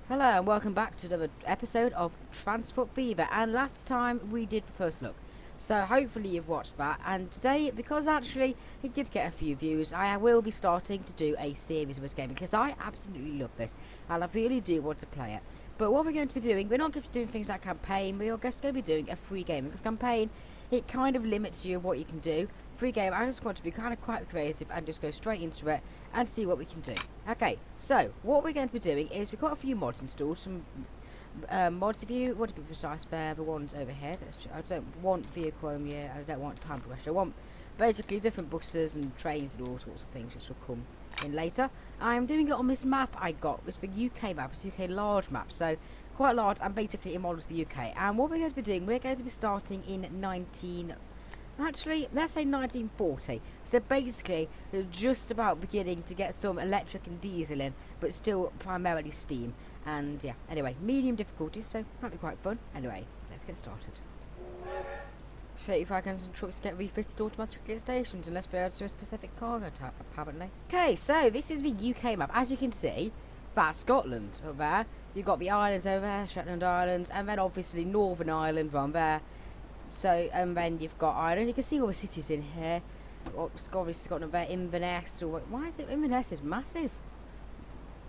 Hello and welcome back to another episode of Transport Fever, and last time we did the first look, so hopefully you've watched that. And today, because actually it did get a few views, I will be starting to do a series of this game because I absolutely love this and I really do want to play it. But what we're going to be doing, we're not going to be doing things like campaign, we are just going to be doing a free game, because campaign, it kind of limits you what you can do. Free game, I just want to be kind of quite creative and just go straight into it and see what we can do. Okay, so what we're going to be doing is we've got a few mods installed. Some mods, if you want to be precise, there the ones over here. I don't want vehicle yet. I don't want time progression. I want basically different buses and trains and all sorts of things which will come in later. I'm doing it on this map I got. It's the UK map. It's UK large map, so quite large and basically it models the UK. And what we're going to be doing, we're going to be starting in let's say 1940. So basically, just about beginning to get some electric and diesel in, but still primarily steam. And yeah, anyway, medium difficulties, so might be quite fun. Anyway, let's get started. 35 guns and trucks get refitted automatically at stations unless they are to a specific cargo type, apparently. Okay, so this is the UK map. As you can see, that's Scotland over there. You've got the islands over there, Shetland Islands, and then obviously Northern Ireland from there. So, and then you've got Ireland. You can see all the cities in here. Obviously Scotland there, Inverness. Or why is it Inverness is massive?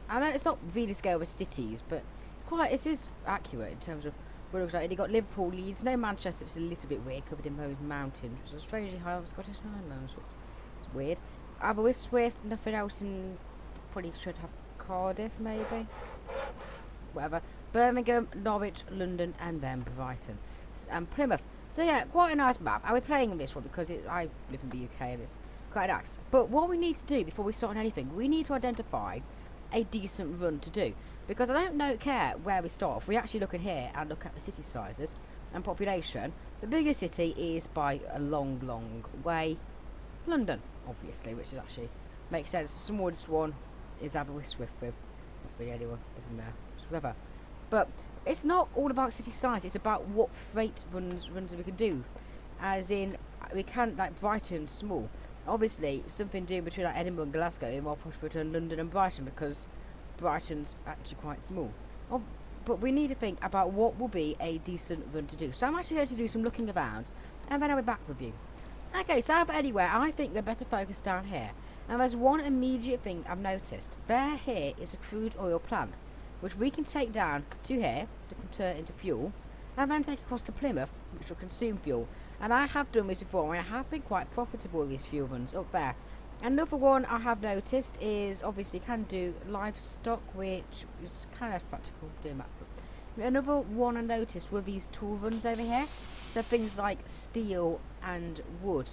I know it's not really scale with cities, but it is accurate in terms of what it looks like. You've got Liverpool, Leeds, no Manchester. It's a little bit weird, covered in those mountains, which is strangely high on Scottish Islands. It's weird. Aberystwyth, nothing else in. Probably should have Cardiff, maybe. Whatever. Birmingham, Norwich, London, and then Brighton and Plymouth. So yeah, quite a nice map. And we're playing in this one because I live in the UK and it's quite nice. But what we need to do before we start on anything, we need to identify a decent run to do. Because I don't care where we start. If we actually look in here and look at the city sizes and population, the biggest city is by a long, long way London, obviously, which is actually makes sense. The smallest one is Aberystwyth, with not really anyone living there, whatever. But it's not all about city size, it's about what freight runs we can do. As in, we can, like Brighton's small. Obviously, something doing between like Edinburgh and Glasgow is more possible than London and Brighton because Brighton's actually quite small. But we need to think about what will be a decent run to do. So I'm actually going to do some looking around and then I'll be back with you. Okay, so anyway, I think we're better focused down here. And there's one immediate thing I've noticed. There here is a crude oil plant, which we can take down to here to convert into fuel, and then take across to Plymouth, which will consume fuel. And I have done this before, and I have been quite profitable with these fuel runs up there. Another one I have noticed is obviously can do livestock, which is kind of practical doing that. Another one I noticed were these tool runs over here. So things like steel and wood,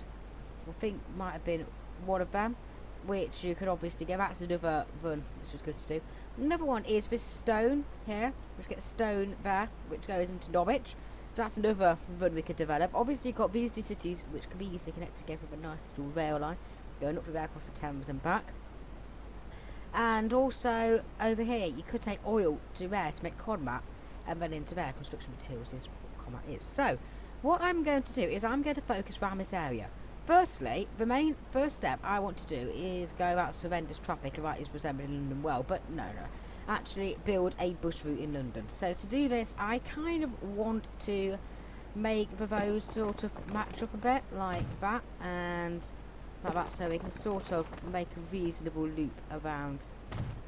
I think might have been one of them, which you could obviously get. That's another run, which is good to do. Another one is this stone here, which gets stone there, which goes into Norwich. So that's another run we could develop. Obviously you've got these two cities, which can be easily connected together with a nice little rail line, going up the there across the Thames and back. And also over here, you could take oil to there to make Conmat, and then into there, construction materials is what Conmat is. So, what I'm going to do is I'm going to focus around this area. Firstly, the main first step I want to do is go out to horrendous traffic, that is resembling London well, but no. Actually build a bus route in London. So to do this, I kind of want to make the roads sort of match up a bit, like that, and like that, so we can sort of make a reasonable loop around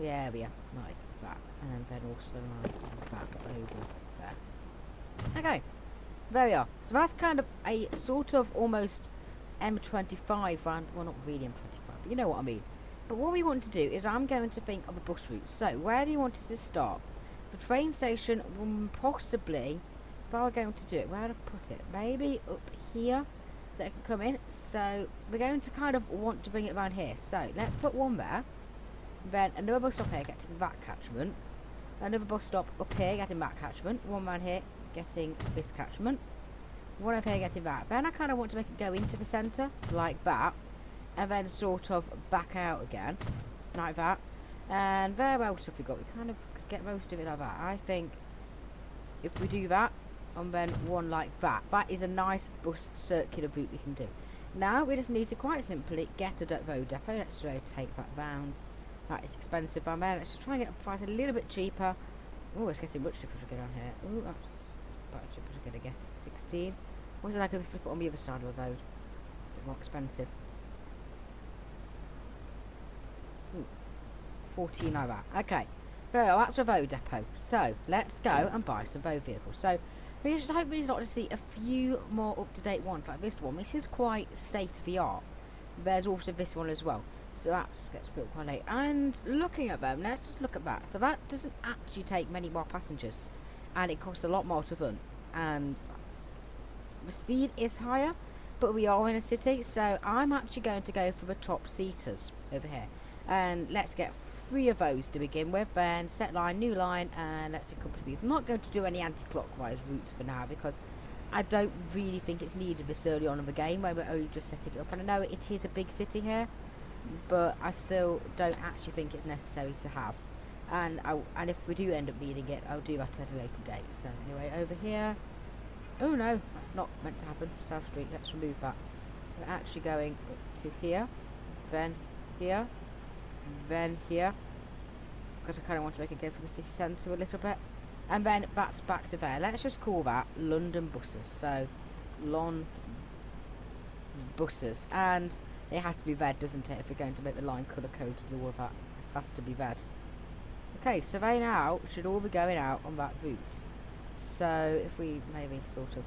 the area, like that, and then also like that over there. Okay, there we are. So that's kind of a sort of almost M25 round, well not really M25, but you know what I mean. But what we want to do is I'm going to think of a bus route. So where do you want us to start? The train station possibly, if I were going to do it, where would I put it? Maybe up here, so it can come in. So we're going to kind of want to bring it around here. So let's put one there. Then another bus stop here getting that catchment. Another bus stop up here getting that catchment. One around here getting this catchment. One over here getting that. Then I kind of want to make it go into the centre, like that. And then sort of back out again, like that. And where else have we got? We kind of could get most of it like that. I think if we do that, and then one like that, that is a nice bus circular route we can do. Now we just need to quite simply get a road depot. Let's take that round. That is expensive, but let's just try and get a price a little bit cheaper Oh, it's getting much cheaper to get on here. Oh, that's about cheaper to get it. 16. What's it like if we flip it on the other side of the road? A bit more expensive. Ooh, 14 like that. Okay. Well, that's a road depot. So, let's go and buy some road vehicles. So, we should hopefully start to see a few more up-to-date ones like this one. This is quite state-of-the-art. There's also this one as well. So that gets built quite late. And looking at them, let's just look at that. So that doesn't actually take many more passengers. And it costs a lot more to run. And the speed is higher, but we are in a city. So I'm actually going to go for the top seaters over here. And let's get 3 of those to begin with. Then set line, new line, and let's encompass these. I'm not going to do any anti-clockwise routes for now because I don't really think it's needed this early on in the game when we're only just setting it up. And I know it is a big city here, but I still don't actually think it's necessary to have. And if we do end up needing it, I'll do that at a later date. So anyway, over here. Oh no, that's not meant to happen. South Street, let's remove that. We're actually going up to here, then here, then here, because I kind of want to make it go from the city centre a little bit. And then that's back to there. Let's just call that London buses. So, Lon buses. And it has to be red, doesn't it? If we're going to make the line colour coded and all of that. It has to be red. Okay, so they now should all be going out on that route. So, if we maybe sort of...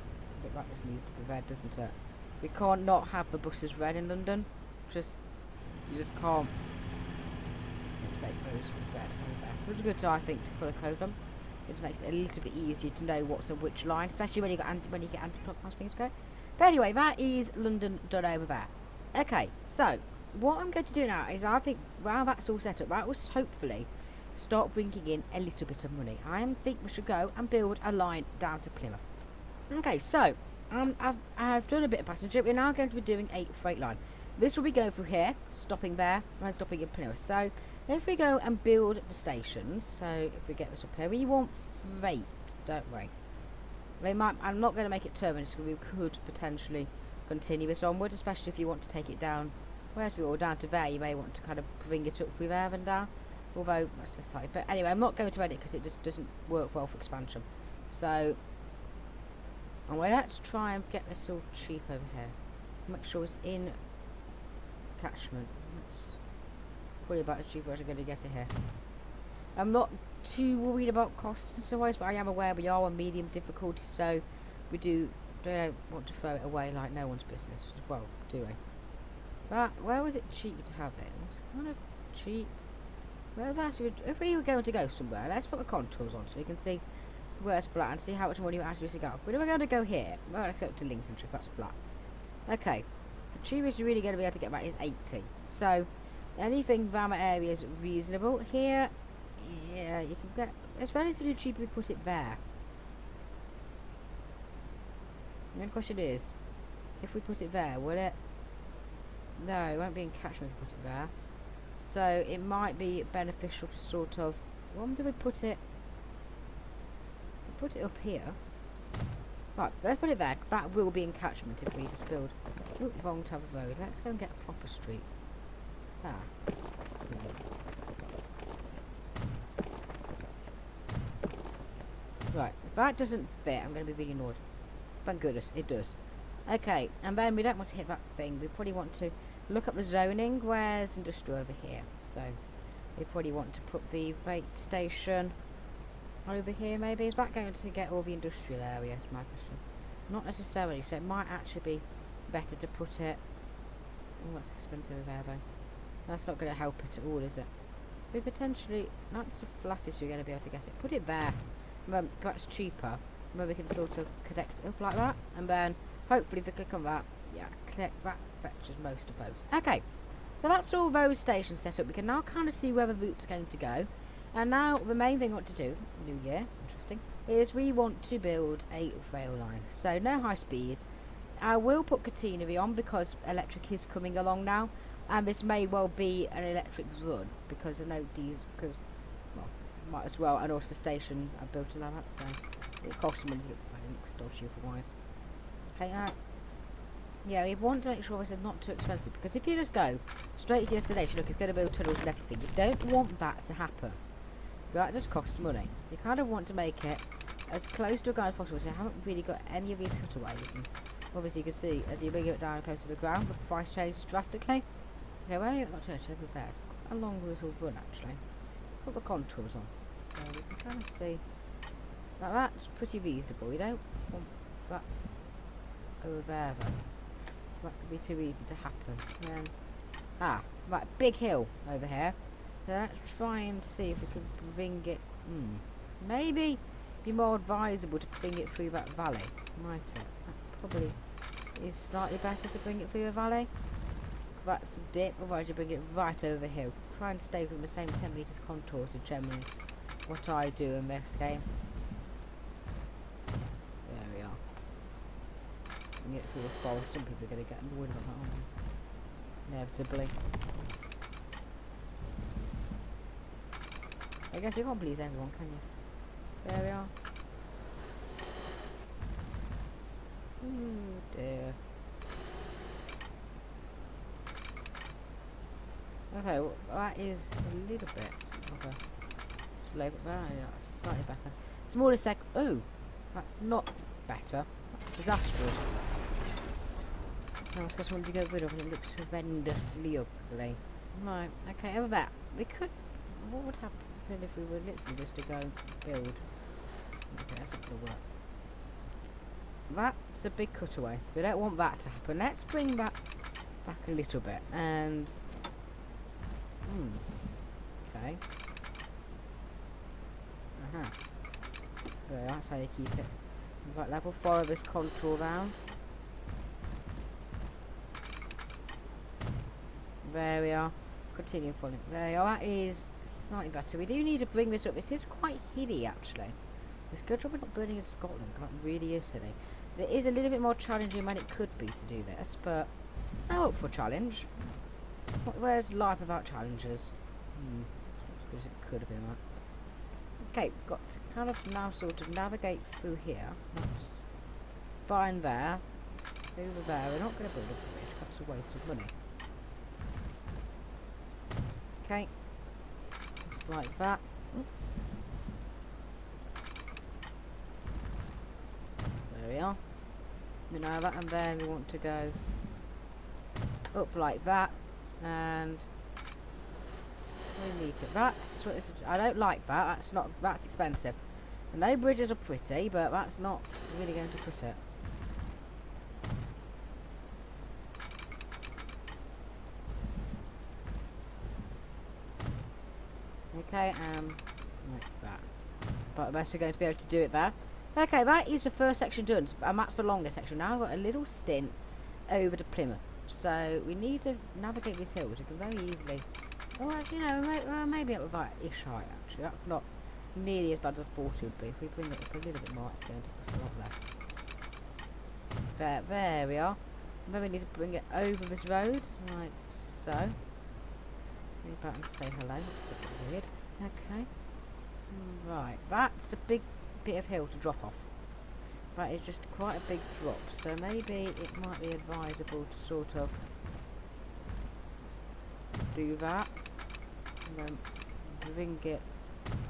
that just needs to be red, doesn't it? We can't not have the buses red in London. You just can't. Let's make those red over there. Which is good, I think, to colour code them. It makes it a little bit easier to know what's on which line, especially when you get anti-clockwise things go. But anyway, that is London done over there. Okay, so what I'm going to do now is I think while that's all set up, that will hopefully start bringing in a little bit of money. I think we should go and build a line down to Plymouth. Okay, so I've done a bit of passenger. We're now going to be doing a freight line. This will be going through here, stopping there, and stopping in Plymouth. So if we go and build the stations, so if we get this up here, we want freight, don't we? I'm not going to make it terminus, because we could potentially continue this onward, especially if you want to take it down. Where's we all down to there? You may want to kind of bring it up through there and down. Although that's this side. But anyway, I'm not going to edit because it just doesn't work well for expansion. So, and let's try and get this all cheap over here. Make sure it's in catchment. That's probably about as cheap as I'm going to get it here. I'm not too worried about costs and so on, but I am aware we are on medium difficulty, so we don't want to throw it away like no one's business as well, do we? But where was it cheap to have it? It was kind of cheap. Well, if we were going to go somewhere, let's put the contours on so we can see where it's flat and see how much money we actually got. But if we're going to go here, well, let's go up to Lincolnshire if that's flat. Okay, the cheapest you're really going to be able to get that is 80. So anything around that area is reasonable. Here, yeah, you can get. It's relatively cheap if we put it there. The only question is, if we put it there, will it? No, it won't be in catchment if we put it there. So it might be beneficial to sort of. When do we put it? Put it up here. Right, let's put it there. That will be in catchment if we just build. Ooh, wrong type of road. Let's go and get a proper street. Ah. Right, if that doesn't fit, I'm going to be really annoyed. Thank goodness, it does. Okay, and then we don't want to hit that thing. We probably want to look up the zoning. Where's industrial over here? So, we probably want to put the freight station over here, maybe. Is that going to get all the industrial area? Is my question. Not necessarily, so it might actually be better to put it. Oh, that's expensive there, though. That's not going to help it at all, is it? We potentially. That's the flattest you're going to be able to get it. Put it there. That's cheaper. Then we can sort of connect it up like that, and then hopefully if we click on that, yeah, click that fetches most of those. Okay, so that's all those stations set up. We can now kind of see where the route's going to go. And now the main thing we want to do, new year, interesting, is we want to build a rail line. So no high speed. I will put catenary on because electric is coming along now, and this may well be an electric run because I know these, because well, might as well, and also the station I built it like that, so it costs money. It looks dodgy otherwise. Okay, yeah, we want to make sure this is not too expensive, because if you just go straight to your destination, look, it's going to build tunnels and everything. You don't want that to happen. That just costs money. You kind of want to make it as close to a ground as possible, so you haven't really got any of these cutaways. And obviously you can see, as you bring it down close to the ground, the price changes drastically. Okay, where are you? Not church over there. It's quite a long little run, actually. Put the contours on. So we can kind of see. Now that's pretty reasonable. We don't want that over there, though. That could be too easy to happen. Right, big hill over here. So let's try and see if we can bring it. Maybe be more advisable to bring it through that valley, might it? That probably is slightly better to bring it through the valley. That's the dip, otherwise you bring it right over the hill. Try and stay within the same 10 metres contours is generally what I do in this game. There we are. Bring it through the forest. Some people are going to get annoyed about that, aren't they? Inevitably. I guess you can't please everyone, can you? There we are. Oh dear. Okay, well, that is a little bit of a slow, but yeah, slightly better. Smaller sec. Oh, that's not better. That's disastrous. Now, I just wanted to get rid of it. It looks horrendously ugly. Right, okay, over there. We could. What would happen if we were literally just to go build? Okay, that's not gonna work. That's a big cutaway. We don't want that to happen. Let's bring that back a little bit and. Okay. Well, that's how you keep it. Right, level 4 of this contour round. There we are. Continue falling. There we are. That is slightly better. We do need to bring this up. It is quite hilly, actually. It's good job we're not burning in Scotland. That really is hilly. It is a little bit more challenging than it could be to do this, but I'm up for a challenge. Where's life without challenges? As good as it could have been, right? Okay, got to kind of now sort of navigate through here. That's fine there. Over there. We're not going to build a bridge. That's a waste of money. Okay. Just like that. There we are. We know that, and then we want to go up like that. And we need it. That's what I don't like that. That's expensive. And no bridges are pretty, but that's not really going to cut it. Okay, like that. But the best we're going to be able to do it there. Okay, that is the first section done, and that's the longest section. Now I've got a little stint over to Plymouth. So we need to navigate these hills. We can very easily. Oh, actually, no, maybe up with that ish height. Actually, that's not nearly as bad as I thought it would be. If we bring it up a little bit more, it's going to cost a lot less. There we are. And then we need to bring it over this road, like so. Go back and say hello. That's a bit weird. Okay. Right, that's a big bit of hill to drop off. That is just quite a big drop, so maybe it might be advisable to sort of do that and then bring it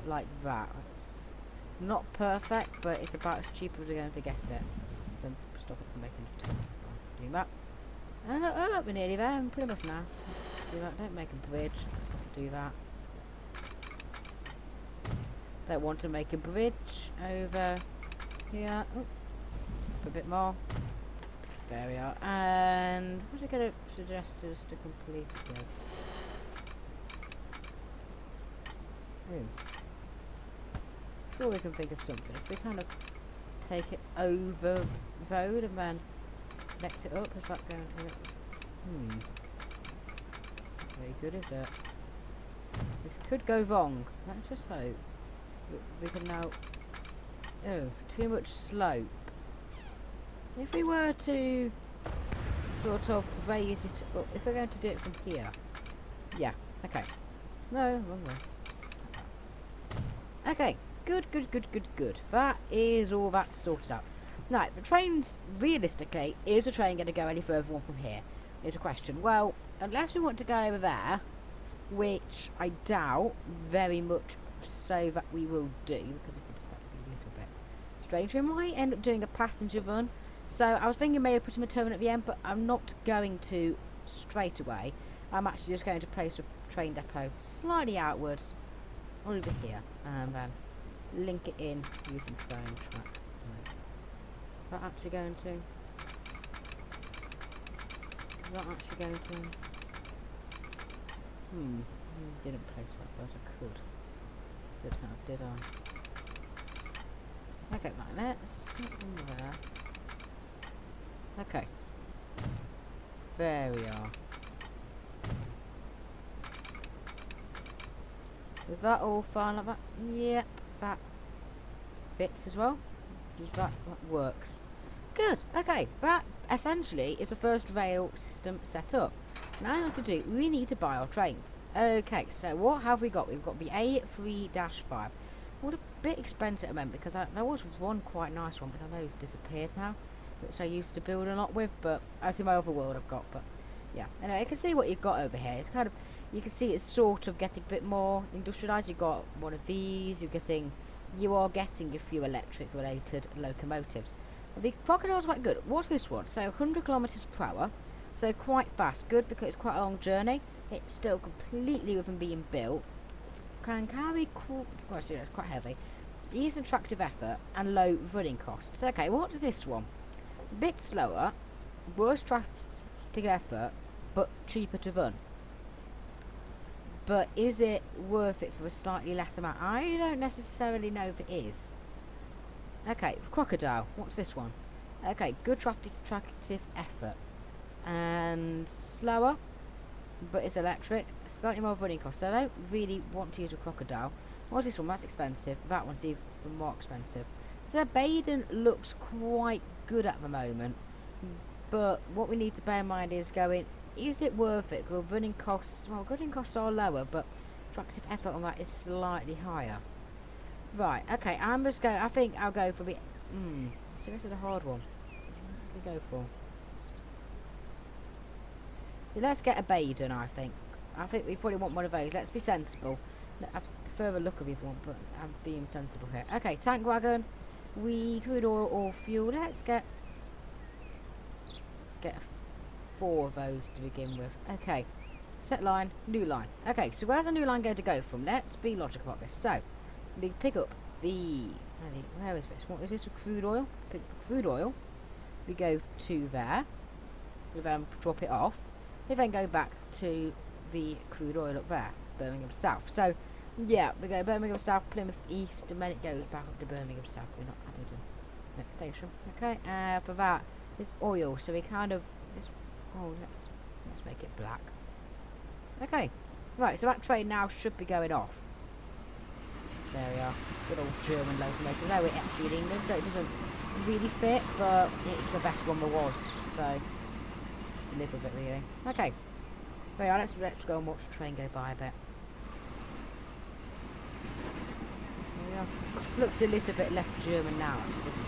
like that. It's not perfect, but it's about as cheap as we're going to get it. Then stop it from making it do that. And look, we're nearly there. I'm pretty much now. Do that. Don't make a bridge. Let's not do that. Don't want to make a bridge over here. Oh, a bit more. There we are. And what are you going to suggest us to complete it with? Sure, we can think of something. If we kind of take it over road and then connect it up, is that going to? Not very good, is it? This could go wrong. Let's just hope. We can now. Oh, too much slope. If we were to sort of raise it up, if we're going to do it from here. Yeah, okay. No, wrong way. Okay, good. That is all that sorted out. Now, the train's, realistically, is the train going to go any further on from here? Is a question. Well, unless we want to go over there, which I doubt very much so that we will do, because it would be a little bit strange. We might end up doing a passenger run. So I was thinking maybe putting a terminal at the end, but I'm not going to straight away. I'm actually just going to place a train depot slightly outwards over here, and then link it in using train track. Is that actually going to? Is that actually going to? Didn't place that, but I could. Didn't have, did I? Okay, right, let's put them there. Okay. There we are. Is that all fine like that? Yep, that fits as well. Does that works? Good. Okay, that essentially is the first rail system set up. Now what to do? We need to buy our trains. Okay, so what have we got? We've got the A3-5. Well, a bit expensive at the moment because there was one quite nice one, but I know it's disappeared now, which I used to build a lot with, but that's in my other world I've got. But yeah, anyway, you can see what you've got over here. It's kind of, you can see it's sort of getting a bit more industrialised. You've got one of these. You are getting a few electric related locomotives. The crocodile's quite good. What's this one? So 100 kilometers per hour. So quite fast. Good because it's quite a long journey. It's still completely within being built. Can carry well, it's quite heavy. Ease and attractive effort and low running costs. Okay, what's this one? A bit slower, worse traffic effort, but cheaper to run. But is it worth it for a slightly less amount? I don't necessarily know if it is. Okay, crocodile. What's this one? Okay, good traffic effort. And slower, but it's electric. Slightly more running costs. So I don't really want to use a crocodile. What's this one? That's expensive. That one's even more expensive. So Baden looks quite good at the moment. But what we need to bear in mind is is it worth it? Well, running costs are lower, but attractive effort on that is slightly higher. Right, okay, I think I'll go for the, so this is a hard one. What should we go for? So let's get a Baden, I think. I think we probably want one of those. Let's be sensible. I prefer the look of either one, but I'm being sensible here. Okay, tank wagon. We crude oil or fuel. Let's get 4 of those to begin with. Okay, set line, new line. Okay, so where's the new line going to go from? Let's be logical about this. So, we pick up the, where is this? What is this? Crude oil? Pick up crude oil. We go to there. We then drop it off. We then go back to the crude oil up there, Birmingham South. So, yeah, we go Birmingham South, Plymouth East, and then it goes back up to Birmingham South. We're not added the next station. Okay, for that, it's oil. So we kind of, let's make it black. Okay, right. So that train now should be going off. There we are. Good old German locomotive. No, we're actually in England, so it doesn't really fit, but it's the best one there was. So to live with it, really. Okay. There we are. Let's go and watch the train go by a bit. There we are. Looks a little bit less German now, actually, doesn't it?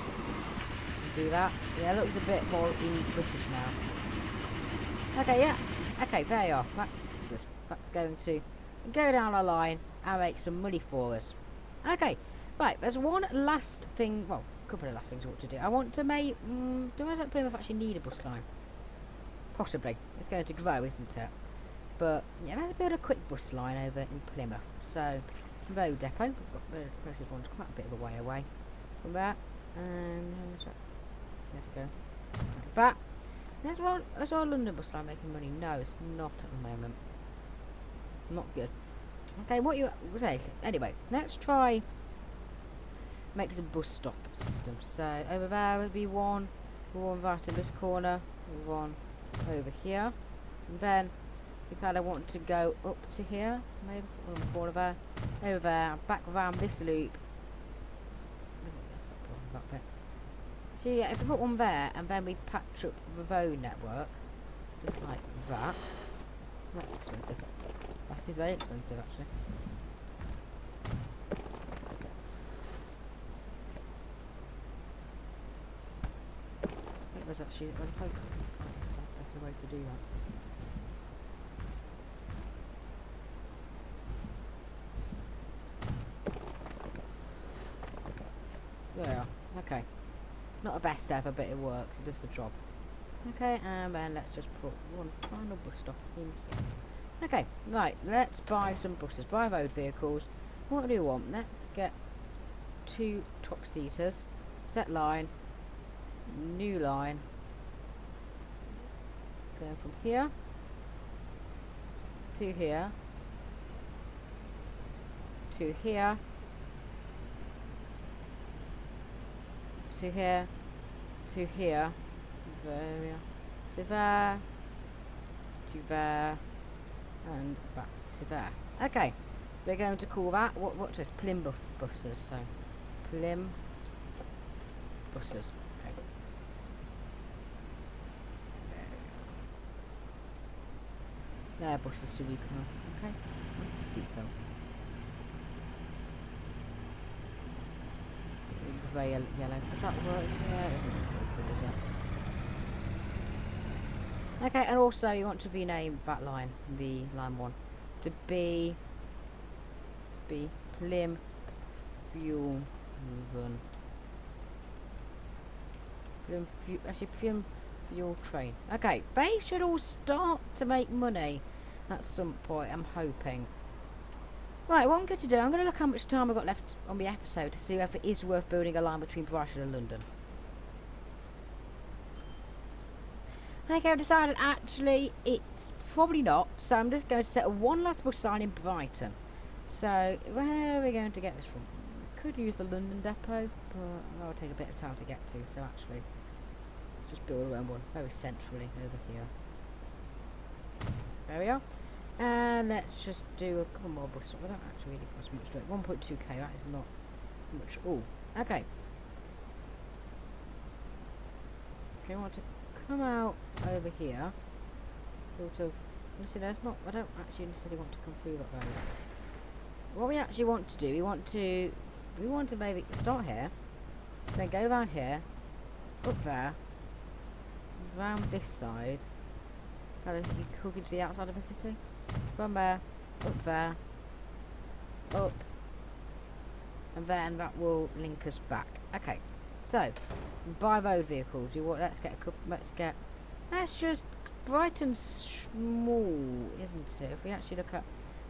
Do that. Yeah, looks a bit more in British now. Okay, yeah. Okay, there you are. That's good. That's going to go down our line and make some money for us. Okay, right, there's one last thing, well, a couple of last things I want to do. I want to make, do I Plymouth actually need a bus line? Possibly. It's going to grow, isn't it? But, yeah, let's build a quick bus line over in Plymouth. So, road depot, we've got the closest one's quite a bit of a way away from that. And, let's go. But, is our London bus line making money? No, it's not at the moment. Not good. Okay, what you say? Anyway, let's try make this a bus stop system. So over there would be one right in this corner, one over here, and then we kind of want to go up to here, maybe on the corner there, over there, back around this loop. That bit. So yeah, if we put one there and then we patch up the road network, just like that. That's expensive. That is very expensive, actually. I think there's actually a better way to do that. There we are. Okay. Not a best ever, but it works. It does the job. Okay, and then let's just put one final bus stop in here. Okay, right, let's buy some buses. Buy road vehicles. What do we want? Let's get 2 top seaters. Set line. New line. Going from here to here to here to here to here, there, to there, to there, and back to there. Okay, we're going to call that, what's this? Plymouth buses. So Plym buses. Okay. There, buses to Recon. Okay, what's the steep hill? Grey, yellow. Does that work? Yeah, it doesn't look good, does it? Okay, and also you want to rename that line, the line 1, to be Plym Fuel Zone. Plym Fuel Train. Okay, they should all start to make money at some point, I'm hoping. Right, what I'm going to do, I'm going to look how much time I've got left on the episode to see if it is worth building a line between Brighton and London. Okay, I've decided actually it's probably not, so I'm just going to set one last bus line in Brighton. So, where are we going to get this from? We could use the London depot, but that will take a bit of time to get to, so actually, just build our own one, very centrally over here. There we are. And let's just do a couple more bus stops. I don't actually really cost much to it. 1.2k, that is not much. Oh, okay. Okay, I want to come out over here. Sort of. You see, there's not. I don't actually necessarily want to come through that road. What we actually want to do, we want to maybe start here, then go around here, up there, round this side. Kind of hook into the outside of the city. From there, up, and then that will link us back. Okay, so buy road vehicles. Let's get a couple. Let's just Brighton's small, isn't it? If we actually look at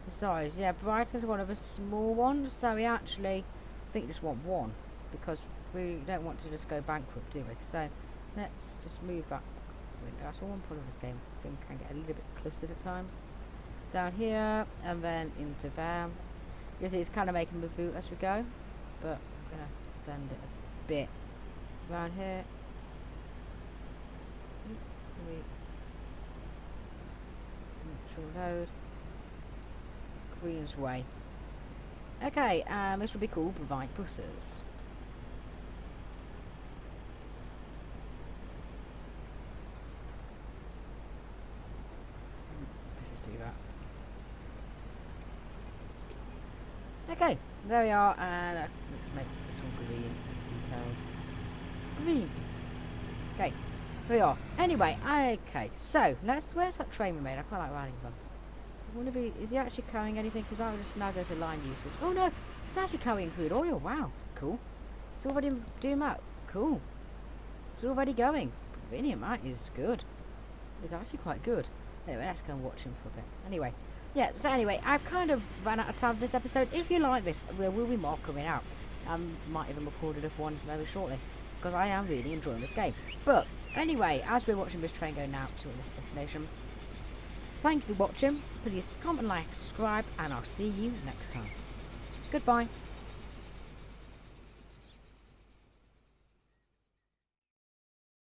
the size, yeah, Brighton's one of the small ones. So we actually think just want one because we don't want to just go bankrupt, do we? So let's just move that. That's one problem of this game. I think can get a little bit cluttered at times. Down here and then into there. You see, it's kind of making the route as we go, but I'm gonna extend it a bit around here. Neutral road, Queen's Way. Okay, this will be called Provide Buses. Okay, there we are, and let's make this one green. Details. Green. Okay, there we are. Anyway, okay, so where's that train we made? I quite like riding them. I wonder if is he actually carrying anything? Because I would just now go to line usage. Oh no, it's actually carrying crude oil. Wow, that's cool. It's already doing that. Cool. It's already going. Brilliant, that is good. It's actually quite good. Anyway, let's go and watch him for a bit. Anyway. Yeah, so anyway, I've kind of ran out of time for this episode. If you like this, there will be more coming out. Might even record another one very shortly, because I am really enjoying this game. But, anyway, as we're watching this train go now to this destination, thank you for watching. Please comment, like, subscribe, and I'll see you next time. Goodbye.